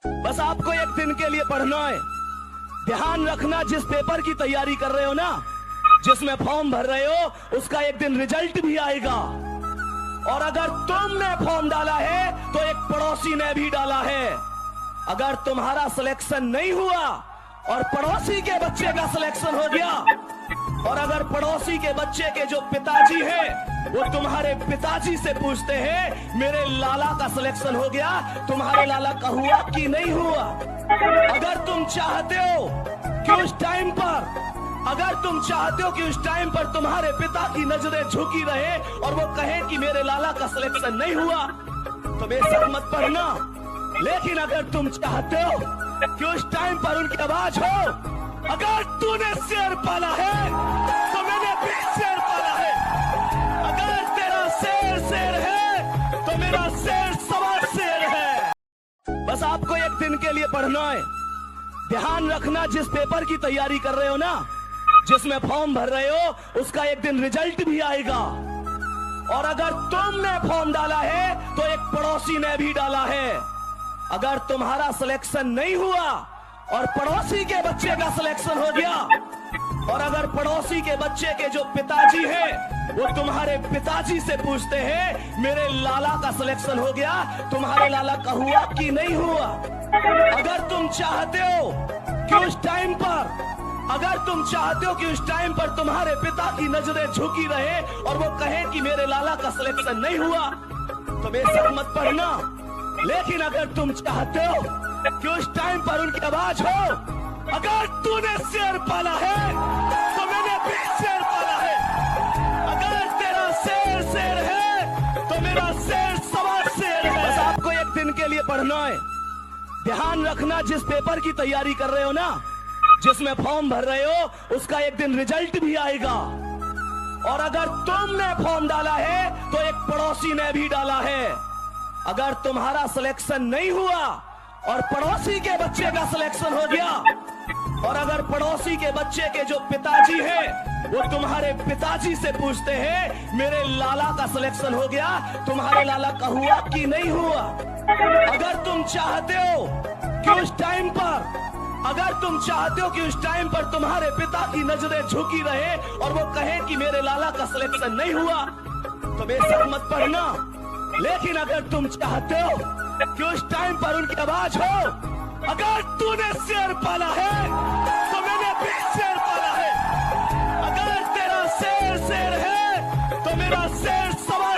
बस आपको एक दिन के लिए पढ़ना है। ध्यान रखना, जिस पेपर की तैयारी कर रहे हो ना, जिसमें फॉर्म भर रहे हो, उसका एक दिन रिजल्ट भी आएगा। और अगर तुमने फॉर्म डाला है तो एक पड़ोसी ने भी डाला है। अगर तुम्हारा सिलेक्शन नहीं हुआ और पड़ोसी के बच्चे का सिलेक्शन हो गया, और अगर पड़ोसी के बच्चे के जो पिताजी हैं वो तुम्हारे पिताजी से पूछते हैं मेरे लाला का सिलेक्शन हो गया, तुम्हारे लाला का हुआ कि नहीं हुआ। अगर तुम चाहते हो कि उस टाइम पर तुम्हारे पिता की नजरें झुकी रहे और वो कहे कि मेरे लाला का सिलेक्शन नहीं हुआ, तो बेशक मत पढ़ना। लेकिन अगर तुम चाहते हो कि उस टाइम पर उनकी आवाज हो, अगर तूने शेर पाला है तो मैंने भी शेर पाला है। अगर तेरा शेर शेर है तो मेरा शेर सवा शेर है। बस आपको एक दिन के लिए पढ़ना है। ध्यान रखना, जिस पेपर की तैयारी कर रहे हो ना, जिसमें फॉर्म भर रहे हो, उसका एक दिन रिजल्ट भी आएगा। और अगर तुमने फॉर्म डाला है तो एक पड़ोसी ने भी डाला है। अगर तुम्हारा सिलेक्शन नहीं हुआ और पड़ोसी के बच्चे का सिलेक्शन हो गया, और अगर पड़ोसी के बच्चे के जो पिताजी हैं वो तुम्हारे पिताजी से पूछते हैं मेरे लाला का सिलेक्शन हो गया, तुम्हारे लाला का हुआ कि नहीं हुआ। अगर तुम चाहते हो कि उस टाइम पर तुम्हारे पिता की नजरें झुकी रहे और वो कहे कि मेरे लाला का सिलेक्शन नहीं हुआ, तो बेशक मत पढ़ना। लेकिन अगर तुम चाहते हो कि उस टाइम पर उनकी आवाज हो, अगर तूने शेर पाला है तो मैंने भी शेर पाला है। अगर तेरा शेर शेर है तो मेरा शेर सवा शेर है। बस आपको एक दिन के लिए पढ़ना है। ध्यान रखना, जिस पेपर की तैयारी कर रहे हो ना, जिसमें फॉर्म भर रहे हो, उसका एक दिन रिजल्ट भी आएगा। और अगर तुमने फॉर्म डाला है तो एक पड़ोसी ने भी डाला है। अगर तुम्हारा सिलेक्शन नहीं हुआ और पड़ोसी के बच्चे का सिलेक्शन हो गया, और अगर पड़ोसी के बच्चे के जो पिताजी हैं वो तुम्हारे पिताजी से पूछते हैं मेरे लाला का सिलेक्शन हो गया, तुम्हारे लाला का हुआ कि नहीं हुआ। अगर तुम चाहते हो कि उस टाइम पर तुम्हारे पिता की नजरें झुकी रहे और वो कहे कि मेरे लाला का सिलेक्शन नहीं हुआ, तो बेशक मत पढ़ना। लेकिन अगर तुम चाहते हो कि उस टाइम पर उनकी आवाज हो, अगर तूने शेर पाला है तो मैंने भी शेर पाला है। अगर तेरा शेर शेर है तो मेरा शेर सवा